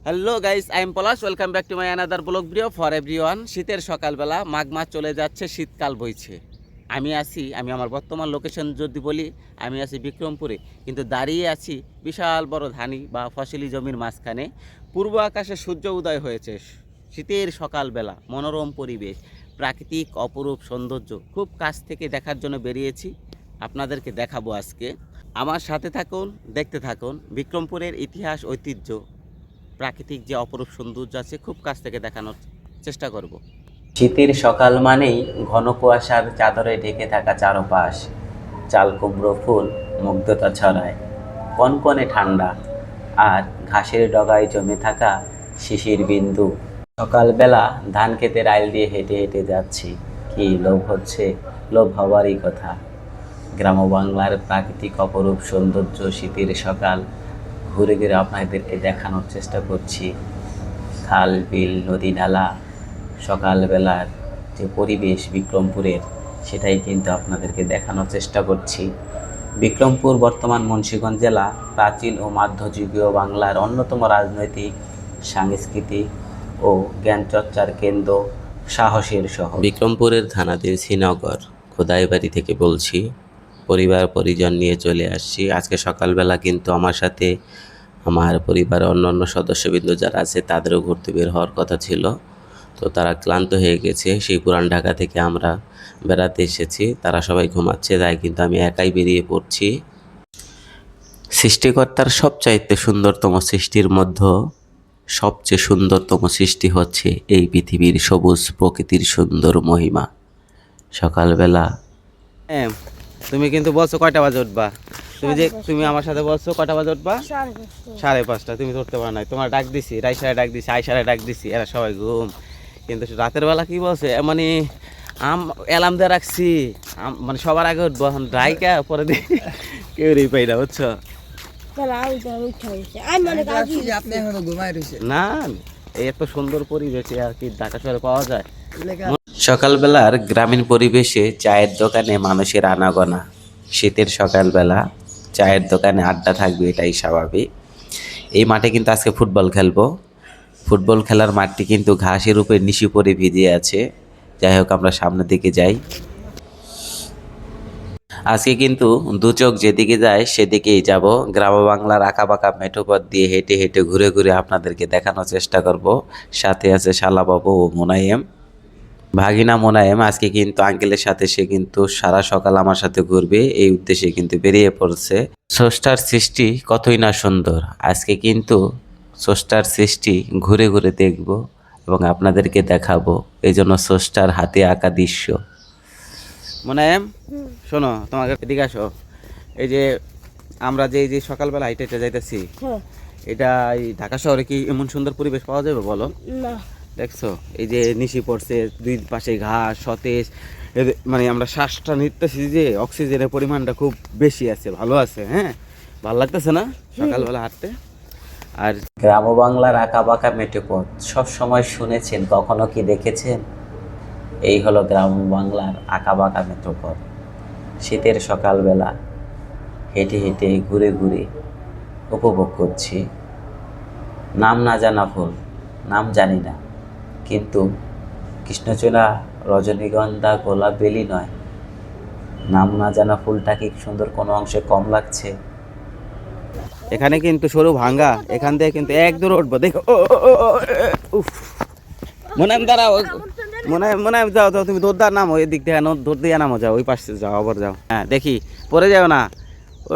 Hello guys, I am Palash. Welcome back to my another blog video for everyone. শীতের সকালবেলা, মাঘ মাস চলে যাচ্ছে, শীতকাল বইছে। আমি আমার বর্তমান লোকেশন যদি বলি, আমি আছি বিক্রমপুরে, কিন্তু দাঁড়িয়ে আছি বিশাল বড় ধানি বা ফসলি জমির মাঝখানে। পূর্ব আকাশে সূর্য উদয় হয়েছে। শীতের সকালবেলা, মনোরম পরিবেশ, প্রাকৃতিক অপরূপ সৌন্দর্য খুব কাছ থেকে দেখার জন্য বেরিয়েছি। আপনাদেরকে দেখাবো আজকে। আমার সাথে থাকুন, দেখতে থাকুন। বিক্রমপুরের ইতিহাস, ঐতিহ্য, প্রাকৃতিক যে অপরূপ সৌন্দর্য আছে, খুব কাছ থেকে দেখানোর চেষ্টা করব। শীতের সকাল মানেই ঘন কুয়াশার চাদরে ঢেকে থাকা চারপাশ। চাল কুমড়ো ফুল মুগ্ধতা ছড়ায়, কনকনে ঠান্ডা, আর ঘাসের ডগায় জমে থাকা শিশির বিন্দু। সকালবেলা ধান ক্ষেতের আইল দিয়ে হেঁটে হেঁটে যাচ্ছি, কি লোভ হচ্ছে, লোভ হওয়ারই কথা। গ্রাম বাংলার প্রাকৃতিক অপরূপ সৌন্দর্য, শীতের সকাল ঘুরে ঘুরে আপনাদেরকে দেখানোর চেষ্টা করছি। খাল, বিল, নদী, নালা, সকালবেলার যে পরিবেশ বিক্রমপুরের, সেটাই কিন্তু আপনাদেরকে দেখানোর চেষ্টা করছি। বিক্রমপুর বর্তমান মুন্সিগঞ্জ জেলা, প্রাচীন ও মধ্যযুগীয় বাংলার অন্যতম রাজনৈতিক, সাংস্কৃতিক ও জ্ঞানচর্চার কেন্দ্র, সাহসের শহর। বিক্রমপুরের থানাধীন শ্রীনগর খোদাইবাড়ি থেকে বলছি। পরিবার পরিজন নিয়ে চলে আসছি। আজকে সকালবেলা কিন্তু আমার সাথে আমার পরিবারের অন্যান্য সদস্যবৃন্দ যারা আছে তাদেরও ঘুরতে বের হওয়ার কথা ছিল, তো তারা ক্লান্ত হয়ে গেছে। সেই পুরান ঢাকা থেকে আমরা বেড়াতে এসেছি, তারা সবাই ঘুমাচ্ছে, তাই কিন্তু আমি একাই বেরিয়ে পড়ছি। সৃষ্টিকর্তার সবচাইতে সুন্দরতম সৃষ্টির মধ্যে সবচেয়ে সুন্দরতম সৃষ্টি হচ্ছে এই পৃথিবীর সবুজ প্রকৃতির সুন্দর মহিমা। সকালবেলা তুমি কিন্তু বলছো কয়টা বাজে উঠবা, তুমি আমার সাথে বলছো কয়টা বাজে উঠবা? 5:30। তুমি তো উঠতে পারো নাই, তোমার ডাক দিছি, রাইসারে ডাক দিছি, আইসারে ডাক দিছি, এরা সবাই ঘুম। কিন্তু রাতের বেলা কি বলছে, মানে অ্যালার্ম দিয়ে রাখছি, মানে সবার আগে উঠবো, এখন ডাইকা পরে দিয়ে কেউ পাই না, বুঝছো না? এত সুন্দর পরিবেশ আর কি ঢাকা শহরে পাওয়া যায়। সকালবেলার গ্রামীণ পরিবেশে চায়ের দোকানে মানুষের আনাগোনা। শীতের সকালবেলা চায়ের দোকানে আড্ডা থাকবে, এটাই স্বাভাবিক। এই মাঠে কিন্তু আজকে ফুটবল খেলবো। ফুটবল খেলার মাঠটি কিন্তু ঘাসের উপরে নিশি পরে ভিজে আছে। যাই হোক, আমরা সামনের দিকে যাই। আজকে কিন্তু দু চোখ যেদিকে যায় সেদিকেই যাব। গ্রাম বাংলার আঁকাবাঁকা মেঠোপথ দিয়ে হেঁটে হেঁটে ঘুরে ঘুরে আপনাদেরকে দেখানোর চেষ্টা করব। সাথে আছে শালাবাবু ও মোনায়েম, ভাগিনা মোনায়েম। আজকে কিন্তু আঙ্কেলের সাথে সে কিন্তু সারা সকাল আমার সাথে ঘুরবে, এই উদ্দেশ্যে কিন্তু বেরিয়ে পড়ছে। স্রষ্টার সৃষ্টি কতই না সুন্দর। আজকে কিন্তু স্রষ্টার সৃষ্টি ঘুরে ঘুরে দেখব এবং আপনাদেরকে দেখাবো, এই জন্য স্রষ্টার হাতে আঁকা দৃশ্য। মোনায়েম, শোনো, তোমাকে এদিকে আসো। এই যে আমরা যে সকালবেলা হাইটে যাইতেছি, এটা এই ঢাকা শহরে কি এমন সুন্দর পরিবেশ পাওয়া যাবে বলো? না। দেখছো, এই যে নিশি পড়ছে, দুই পাশে ঘাস সতেজ, মানে আমরা শ্বাসটা নিতেছি, যে অক্সিজেনের পরিমাণটা খুব বেশি আছে, ভালো আছে। হ্যাঁ, ভালো লাগতেছে না সকালবেলা হাঁটতে? আর গ্রাম বাংলার আঁকা বাঁকা মেঠো পথ সব সময় শুনেছেন, কখনো কি দেখেছেন? এই হলো গ্রাম বাংলার আঁকা বাঁকা মেঠো পথ। শীতের সকালবেলা হেঁটে হেঁটে ঘুরে ঘুরে উপভোগ করছি। নাম না জানা ফুল, নাম জানি না, কিন্তু কৃষ্ণচূড়া, রজনীগন্ধা, গোলাপ, বেলি নয়, নাম না জানা ফুলটা কি সুন্দর কোনো অংশে কম লাগছে? এখানে কিন্তু সরু ভাঙ্গা, এখান থেকে কিন্তু এক দূর উঠবো, দেখো। মোনায়েম দাঁড়াও, মোনায়েম যাও, তুমি দৌড় দাঁড় নামো, এদিক থেকে দৌড় দিয়ে নামো, যাও ওই পাশে যাও, আবার যাও। হ্যাঁ, দেখি পরে যাও না।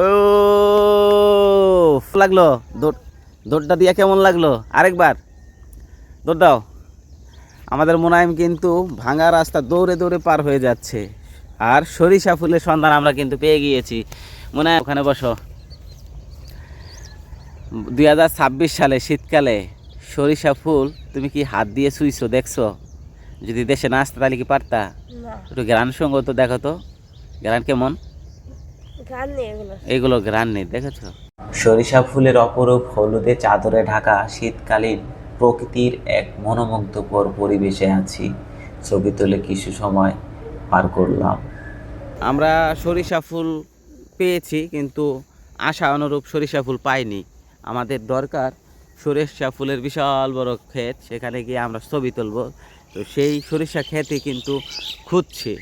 ও লাগলো, দৌড়টা দিয়া কেমন লাগলো? আরেকবার দৌড় দাও। আমাদের মোনায়েম কিন্তু ভাঙা রাস্তা দৌড়ে দৌড়ে পার হয়ে যাচ্ছে। আর সরিষা ফুলের সন্ধান আমরা কিন্তু পেয়ে গিয়েছি। মোনায়েম, ওখানে বসো। 2026 সালে শীতকালে সরিষা ফুল তুমি কি হাত দিয়ে ছুঁইছো, দেখছো? যদি দেশে না আসতে তাহলে কি পারতা? একটু গ্রান সঙ্গ তো দেখো তো, গ্রান কেমন? এগুলো গ্রান নেই, দেখেছো? সরিষা ফুলের অপরূপ হলুদে চাদরে ঢাকা শীতকালীন প্রকৃতির এক মনোমুগ্ধকর পরিবেশে আছি। ছবি তুলে কিছু সময় পার করলাম। আমরা সরিষা ফুল পেয়েছি, কিন্তু আশা অনুরূপ সরিষা ফুল পাইনি। আমাদের দরকার সরিষা ফুলের বিশাল বড় ক্ষেত, সেখানে গিয়ে আমরা ছবি তুলবো। তো সেই সরিষা ক্ষেতে কিন্তু খুঁজছে,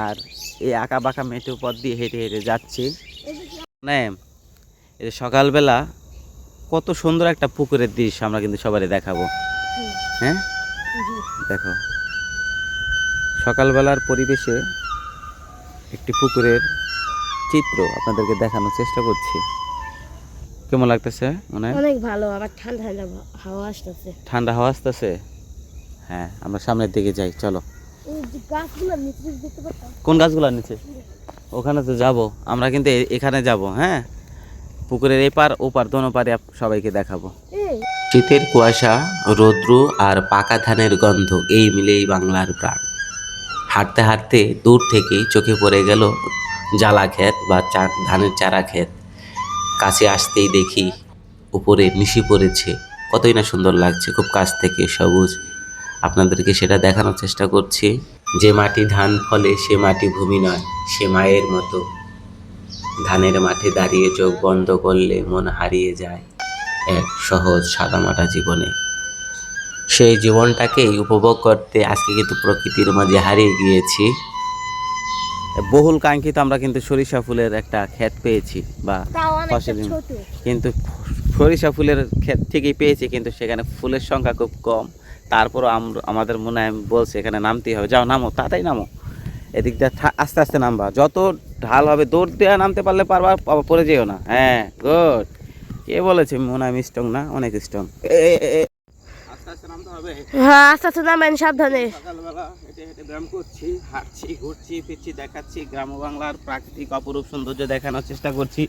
আর এই আঁকা বাঁকা মেঠো পথ দিয়ে হেঁটে হেঁটে যাচ্ছি। মানে এই সকালবেলা কত সুন্দর একটা পুকুরের দৃশ্য আমরা কিন্তু সবারই দেখাবো। হ্যাঁ, দেখো সকালবেলার পরিবেশে একটি পুকুরের চিত্র আপনাদেরকে দেখানোর চেষ্টা করছি। কেমন লাগতেছে? মনে হয় অনেক ভালো, আবার ঠান্ডা ঠান্ডা হাওয়া আসতেছে। ঠান্ডা হাওয়া আসতেছে। হ্যাঁ, আমরা সামনের দিকে যাই, চলো। এই যে গাছগুলোর নিচে দেখতে পাচ্ছেন? কোন গাছগুলোর নিচে? ওখানে তো যাব আমরা, কিন্তু এখানে যাব। হ্যাঁ, পুকুরের এপার ওপার দোনো পারে সবাইকে দেখাবো। শীতের কুয়াশা, রৌদ্র আর পাকা ধানের গন্ধ, এই মিলেই বাংলার প্রাণ। হাঁটতে হাঁটতে দূর থেকেই চোখে পড়ে গেল জ্বালা ক্ষেত বা ধানের চারা ক্ষেত। কাছে আসতেই দেখি উপরে নিশি পড়েছে, কতই না সুন্দর লাগছে খুব কাছ থেকে সবুজ। আপনাদেরকে সেটা দেখানোর চেষ্টা করছি। যে মাটি ধান ফলে সে মাটি ভূমি নয়, সে মায়ের মতো। ধানের মাঠে দাঁড়িয়ে চোখ বন্ধ করলে মন হারিয়ে যায় এক সহজ সাদামাটা জীবনে। সেই জীবনটাকেই উপভোগ করতে আজকে কিন্তু প্রকৃতির মাঝে হারিয়ে গিয়েছি। বহুল কাঙ্ক্ষিত আমরা কিন্তু সরিষা ফুলের একটা ক্ষেত পেয়েছি, বা ফসল, কিন্তু সরিষা ফুলের ক্ষেত ঠিকই পেয়েছি, কিন্তু সেখানে ফুলের সংখ্যা খুব কম। তারপরও আমাদের মনে হয় বলছে এখানে নামতেই হবে। যাও, নামো, তাড়াতাড়ি নামো। এদিক দিয়ে আস্তে আস্তে নামবা, যত ঢাল হবে দৌড় দেওয়া নামতে পারলে পারবা, আবার পড়ে যেও না। হ্যাঁ, গুড। কে বলেছে মনে হয় স্ট্রং না? অনেক স্ট্রং। আস্তে আস্তে নামতে হবে। হ্যাঁ, আস্তে আস্তে নামেন, সাবধানে। সকালবেলা হেঁটে হেঁটে ব্যায়াম করছি, হাঁটছি, ঘুরছি, ফিরছি, দেখাচ্ছি গ্রাম বাংলার প্রাকৃতিক অপরূপ সৌন্দর্য দেখানোর চেষ্টা করছি।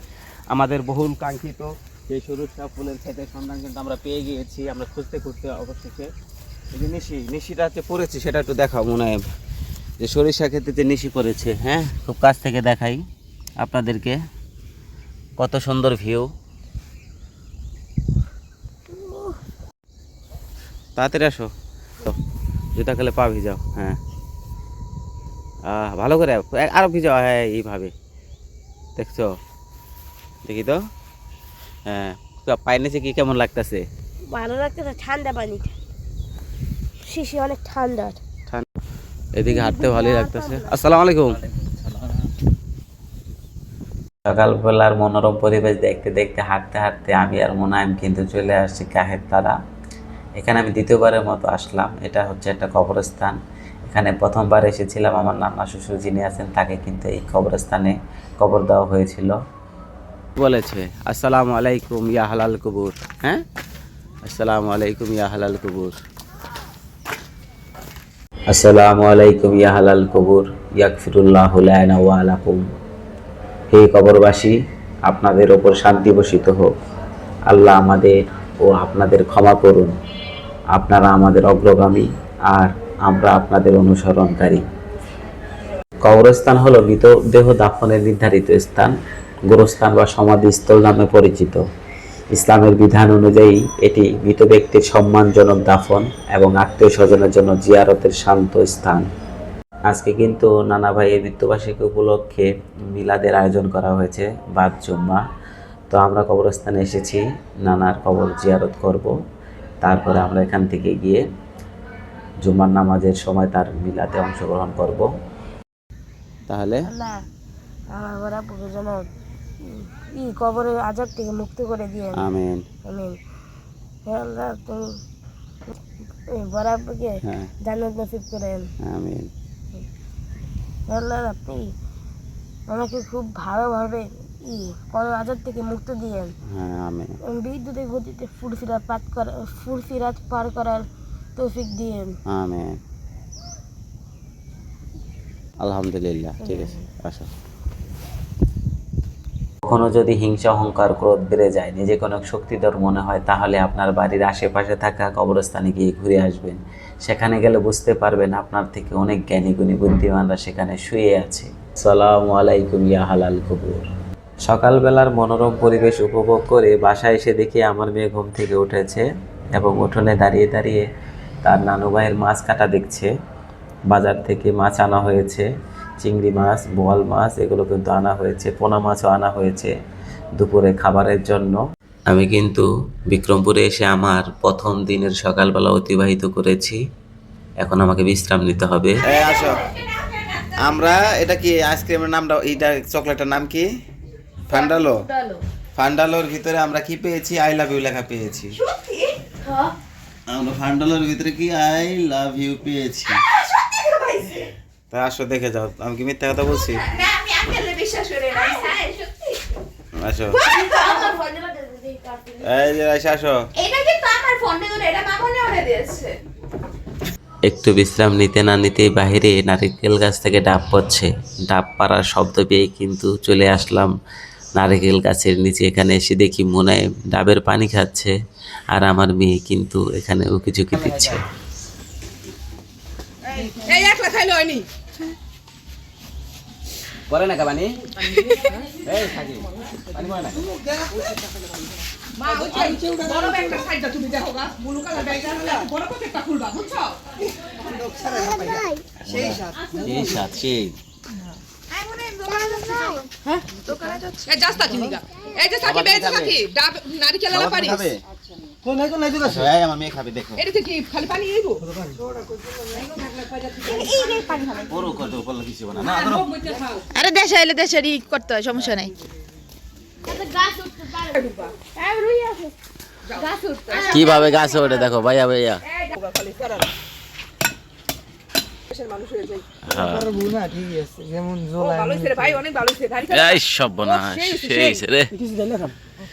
আমাদের বহুল কাঙ্ক্ষিত সেই সরিষা ফুলের ক্ষেতের সন্ধান কিন্তু আমরা পেয়ে গিয়েছি। আমরা খুঁজতে খুঁজতে অবশেষে এই যে নিশিটা হচ্ছে পড়েছি, সেটা একটু দেখাও। মনে হয় যে সরিষা ক্ষেতে যে নিশি পড়েছে। হ্যাঁ, খুব কাছ থেকে দেখাই আপনাদেরকে, কত সুন্দর ভিউ। তাড়াতাড়ি আসো, জুতা খেলে পা ভিজাও। হ্যাঁ, ভালো করে আরো ভিজাও। হ্যাঁ, এইভাবে দেখছো, দেখি তো। হ্যাঁ, পায়ের নিচে কি কেমন লাগতেছে? ভালো লাগতেছে, ঠান্ডা পানি, শিশি অনেক ঠান্ডা। এদিকে হাঁটতে ভালোই লাগতেছে। আসসালামু আলাইকুম। সকালবেলার মনোরম পরিবেশ দেখতে দেখতে হাঁটতে হাঁটতে আমি আর মোনায়েম কিন্তু চলে আসছি কাহের তারা। এখানে আমি দ্বিতীয়বারের মতো আসলাম। এটা হচ্ছে একটা কবরস্থান। এখানে প্রথমবার এসেছিলাম, আমার নানা শ্বশুর যিনি আছেন তাকে কিন্তু এই কবরস্থানে কবর দেওয়া হয়েছিল। বলেছে আসসালামু আলাইকুম ইয়া হালাল কুবুর। হ্যাঁ, আসসালামু আলাইকুম ইয়া হালাল কুবুর, আসসালামু আলাইকুম ইয়া হালাল কুবুর, ইয়াগফিরুল্লাহু লানা ওয়া লাকুম। হে কবরবাসী, আপনাদের ওপর শান্তি বর্ষিত হোক। আল্লাহ আমাদের ও আপনাদের ক্ষমা করুন। আপনারা আমাদের অগ্রগামী আর আমরা আপনাদের অনুসরণকারী। কবরস্থান হলো মৃতদেহ দাফনের নির্ধারিত স্থান, গোরস্থান বা সমাধিস্থল নামে পরিচিত। ইসলামের বিধান অনুযায়ী এটি মৃত ব্যক্তির সম্মানজনক দাফন এবং আত্মীয় স্বজনের জন্য জিয়ারতের শান্ত স্থান। আজকে কিন্তু নানা ভাইয়ের মৃত্যুবার্ষিকী উপলক্ষে মিলাদের আয়োজন করা হয়েছে, বাদ জুম্মা। তো আমরা কবরস্থানে এসেছি নানার কবর জিয়ারত করব। তারপরে আমরা এখান থেকে গিয়ে জুম্মার নামাজের সময় তার মিলাদে অংশগ্রহণ করব। তাহলে আমার বড় আপুকে যেন কবরের আযাব থেকে মুক্ত করে দিয়ে। আমিন আমিন। হে আল্লাহ, তুমি বড় আপুকে জান্নাত নসিব করেন। আমিন। হে আল্লাহ, আপনি আমাকে খুব ভালোভাবে কবরের আযাব থেকে মুক্ত দিয়েন। আমিন। বিদ্যুতের গতিতে ফুলসিরাত পার করার তৌফিক দিয়েন। আমিন। আলহামদুলিল্লাহ। ঠিক আছে, আসো। কখনো যদি হিংসা, অহংকার, ক্রোধ বেড়ে যায়, নিজেকে অনেক শক্তিধর মনে হয়, তাহলে আপনার বাড়ির আশেপাশে থাকা কবরস্থানে গিয়ে ঘুরে আসবেন। সেখানে গেলে বুঝতে পারবেন আপনার থেকে অনেক জ্ঞানী গুণী বুদ্ধিমানরা সেখানে শুয়ে আছে। আসসালামু আলাইকুম ইয়া হালাল কুবুর। সকালবেলার মনোরম পরিবেশ উপভোগ করে বাসায় এসে দেখি আমার মেয়ে ঘুম থেকে উঠেছে এবং উঠোনে দাঁড়িয়ে দাঁড়িয়ে তার নানু ভাইয়ের মাছ কাটা দেখছে। বাজার থেকে মাছ আনা হয়েছে, চিংড়ি মাছ, বোয়াল মাছ, এগুলো কিন্তু আনা হয়েছে, পোনা মাছও আনা হয়েছে দুপুরে খাবারের জন্য। আমি কিন্তু বিক্রমপুরে এসে আমার প্রথম দিনের সকালবেলা অতিবাহিত করেছি। এখন আমাকে বিশ্রাম নিতে হবে। এই আসো, আমরা এটা কি আইসক্রিমের নামটা, এইটা চকলেটের নাম কি? ফান্ডালো। ফান্ডালোর ভিতরে আমরা কি পেয়েছি? আই লাভ ইউ লেখা পেয়েছি। আমরা ফান্ডালোর ভিতরে কি আই লাভ ইউ পেয়েছি। তা আসো দেখে যাও, আমি কি মিথ্যা কথা বলছি? আসো, এই যে আসো। একটু বিশ্রাম নিতে না নিতেই বাহিরে নারকেল গাছ থেকে ডাব পড়ছে। ডাব পাড়ার শব্দ পেয়ে কিন্তু চলে আসলাম নারকেল গাছের নিচে। এখানে এসে দেখি মুনায়েম ডাবের পানি খাচ্ছে, আর আমার মেয়ে কিন্তু এখানে উকিঝুঁকি দিচ্ছে। পরে না কাবানি, এই থাকি পানি পরে না। সেই সাত সেই আমার মেয়ে খাবে, দেখো পুরো করতে বললে কিছু না না। আরে দেশে এলে দেশের ই করতে হয়, সমস্যা নাই। কিভাবে গাছে ওঠে দেখো ভাইয়া ভাইয়া। এই সব বনা সেই রে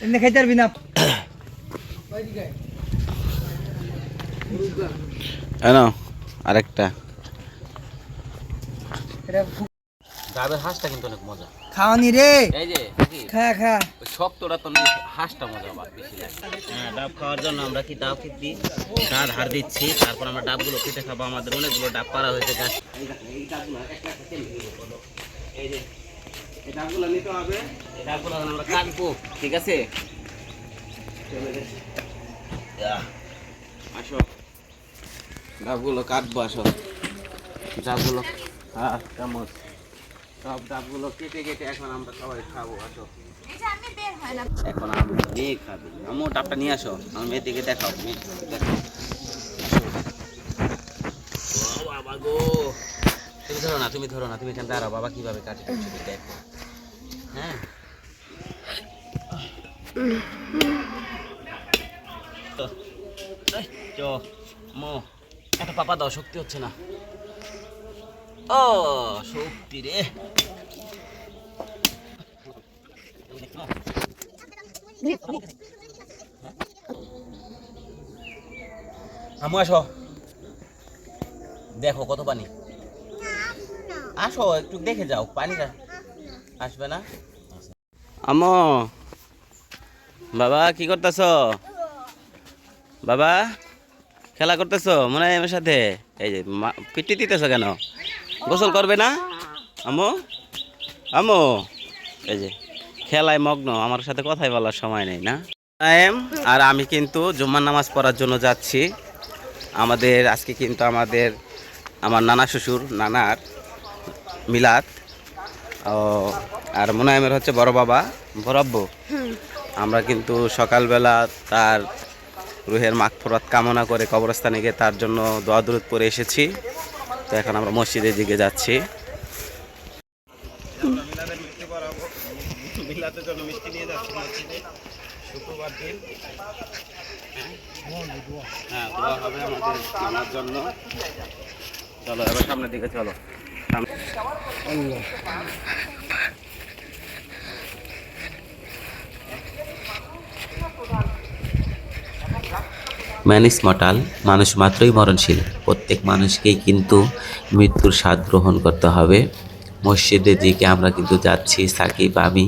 এমনি খাইতে পারবি না। আরেকটা ডাবের হাঁসটা কিন্তু অনেক মজা খাওয়ানি রে। এই যে খা খা ওই শক্তটা তো হাঁসটা মজা বেশি লাগে। হ্যাঁ, ডাব খাওয়ার জন্য আমরা কি ডাব কেটে ডাব হার দিচ্ছি, তারপর আমরা ডাবগুলো কেটে খাবো। আমাদের অনেকগুলো ডাব পাড়া হয়েছে গাছ। এই ডাবগুলো একটা একটা কেটে নিব। এই যে এই ডাবগুলো নিতে হবে, এই ডাবগুলো আমরা কাটবো, ঠিক আছে? আসো, ডাবগুলো কাটবো, আসো ডাবগুলো। হ্যাঁ চামচ সব ডাবগুলো কেটে কেটে এখন আমরা সবাই খাবো। আসো, এখন আমি মেয়ে খাবি। আমার ডাবটা নিয়ে আসো, আমার মেয়ের দিকে দেখাও, মেয়ে দেখো। ও বাবা গো, তুমি ধরো না, তুমি ধরো না, তুমি এখানে দাঁড়াও। বাবা কিভাবে কাটে দেখো। হ্যাঁ একটা পাপা দাও, শক্তি হচ্ছে না। ও শক্তি রে। আমু আসো, দেখো কত পানি। আসো একটু দেখে যাও, পানিটা আসবে না। আমো বাবা কি করতেছ? বাবা খেলা করতেছ মনে হয় আমার সাথে? এই যে পিটি দিতেছ কেন? গোসল করবে না আমো? আমো এই যে খেলায় মগ্ন, আমার সাথে কথাই বলার সময় নেই না। আর আমি কিন্তু জুম্মার নামাজ পড়ার জন্য যাচ্ছি। আমাদের আজকে কিন্তু আমার নানা শ্বশুর নানার মিলাদ, আর মুনায়েমের হচ্ছে বড় বাবা বরাব্বু। আমরা কিন্তু সকালবেলা তার রুহের মাগফিরাত কামনা করে কবরস্থানে গিয়ে তার জন্য দোয়া দুরূদ পড়ে এসেছি। তো এখন আমরা মসজিদের দিকে যাচ্ছি। মিলাদের জন্য মিষ্টি নিয়ে যাচ্ছি মসজিদে, শুক্রবার দিন। হ্যাঁ দোয়া হবে আমাদের নানার জন্য। চলো এবার সামনের দিকে চলো। ম্যান ইজ মর্টাল, মানুষ মাত্রই মরণশীল। প্রত্যেক মানুষকেই কিন্তু মৃত্যুর স্বাদ গ্রহণ করতে হবে। মসজিদের দিকে আমরা কিন্তু যাচ্ছি, সাকিব, আমি,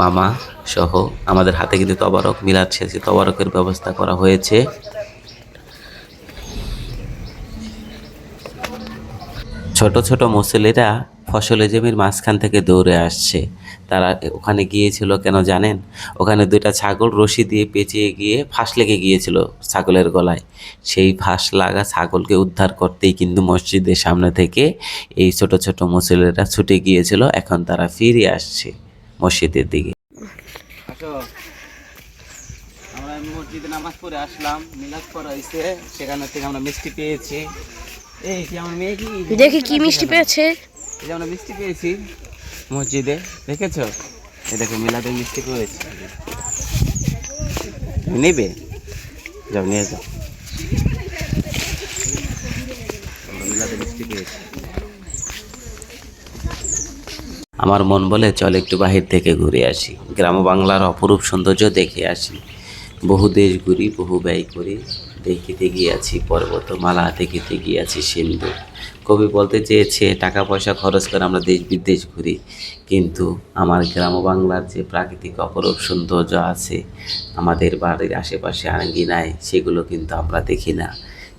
মামা সহ। আমাদের হাতে কিন্তু তবারক, মিলাদ শেষে তবারকের ব্যবস্থা করা হয়েছে। ছোট ছোট মুসল্লিরা ফসলে জমির মাঝখান থেকে দৌড়ে আসছে। তারা ওখানে গিয়েছিল কেন জানেন? ওখানে দুইটা ছাগল রশি দিয়ে পেঁচিয়ে গিয়ে ফাঁস লেগে গিয়েছিল ছাগলের গলায়। সেই ফাঁস লাগা ছাগলকে উদ্ধার করতেই কিন্তু মসজিদের সামনে থেকে এই ছোট ছোট মুসল্লিরা ছুটে গিয়েছিল। এখন তারা ফিরে আসছে মসজিদের দিকে। মসজিদে নামাজ পড়ে আসলাম, মিলাদ পড়া হয়েছে, সেখানে থেকে আমরা মিষ্টি পেয়েছি। এই কি আমার মেয়ে কি দেখি কি মিষ্টি পেয়েছে। এই যে আমরা মিষ্টি পেয়েছি মসজিদে, দেখেছো? এই দেখো মিলাদে মিষ্টি পেয়েছি। নেবে, যাও নিয়ে যাও। আমরা মিলাদে মিষ্টি পেয়েছি। আমার মন বলে চল একটু বাহির থেকে ঘুরে আসি, গ্রাম বাংলার অপরূপ সৌন্দর্য দেখে আসি। বহু দেশ ঘুরি, বহু ব্যয় করি, দেখিতে গিয়াছি পর্বতমালা, দেখিতে গিয়াছি সিন্ধু। কবি বলতে চেয়েছে টাকা পয়সা খরচ করে আমরা দেশ বিদেশ ঘুরি, কিন্তু আমার গ্রাম বাংলার যে প্রাকৃতিক অপরূপ সৌন্দর্য আছে আমাদের বাড়ির আশেপাশে আঙ্গিনায়, সেগুলো কিন্তু আমরা দেখি না।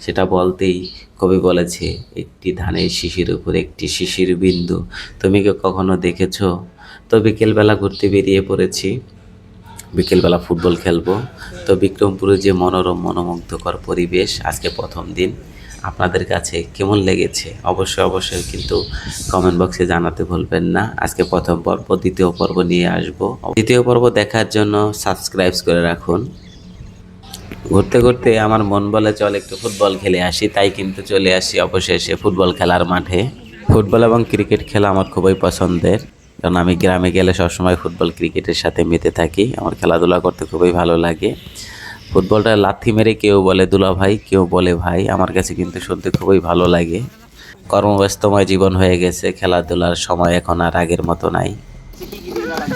সেটা বলতেই কবি বলেছে, একটি ধানের শিশির উপর একটি শিশির বিন্দু, তুমি কি কখনো দেখেছো? তো বিকেলবেলা ঘুরতে বেরিয়ে পড়েছি, বিকেলবেলা ফুটবল খেলবো। তো বিক্রমপুরে যে মনোরম মনোমুগ্ধকর পরিবেশ, আজকে প্রথম দিন, আপনাদের কাছে কেমন লেগেছে অবশ্যই কিন্তু কমেন্ট বক্সে জানাতে ভুলবেন না। আজকে প্রথম পর্ব, দ্বিতীয় পর্ব নিয়ে আসবো। দ্বিতীয় পর্ব দেখার জন্য সাবস্ক্রাইব করে রাখুন। ঘুরতে ঘুরতে আমার মন বলে চল একটু ফুটবল খেলে আসি, তাই কিন্তু চলে আসি অবশেষে ফুটবল খেলার মাঠে। ফুটবল এবং ক্রিকেট খেলা আমার খুবই পছন্দের, কারণ আমি গ্রামে গেলে সবসময় ফুটবল ক্রিকেটের সাথে মেতে থাকি। আমার খেলাধুলা করতে খুবই ভালো লাগে। ফুটবলটা লাথি মেরে কেউ বলে দুলা ভাই, কেউ বলে ভাই, আমার কাছে কিন্তু শুনতে খুবই ভালো লাগে। কর্মব্যস্তময় জীবন হয়ে গেছে, খেলাধুলার সময় এখন আর আগের মতো নাই।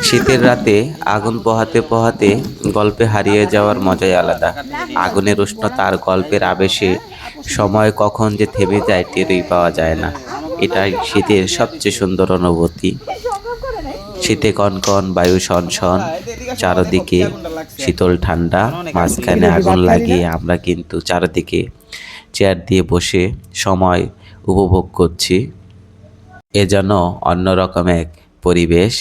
শীতের রাতে আগুন পোহাতে পোহাতে গল্পে হারিয়ে যাওয়ার মজাই আলাদা। আগুনের উষ্ণতা আর গল্পের আবেশে সময় কখন যে থেমে যায় টেরই পাওয়া যায় না। এটাই শীতের সবচেয়ে সুন্দর অনুভূতি। শীতে কনকন বায়ু সনসন, চারদিকে শীতল ঠান্ডা, মাঝখানে আগুন লাগিয়ে আমরা কিন্তু চারদিকে চেয়ার দিয়ে বসে সময় উপভোগ করছি। এ যেন অন্যরকম এক পরিবেশ।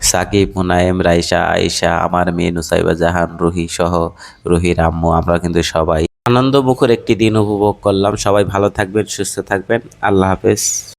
সাকিব, মুনায়েম, রাইসা, আয়েশা, আমার মেয়ে নুসাইবা জাহান, রুহি সহ রুহির আম্মু, আমরা কিন্তু সবাই আনন্দমুখর একটি দিন উপভোগ করলাম। সবাই ভালো থাকবেন, সুস্থ থাকবেন। আল্লাহ হাফেজ।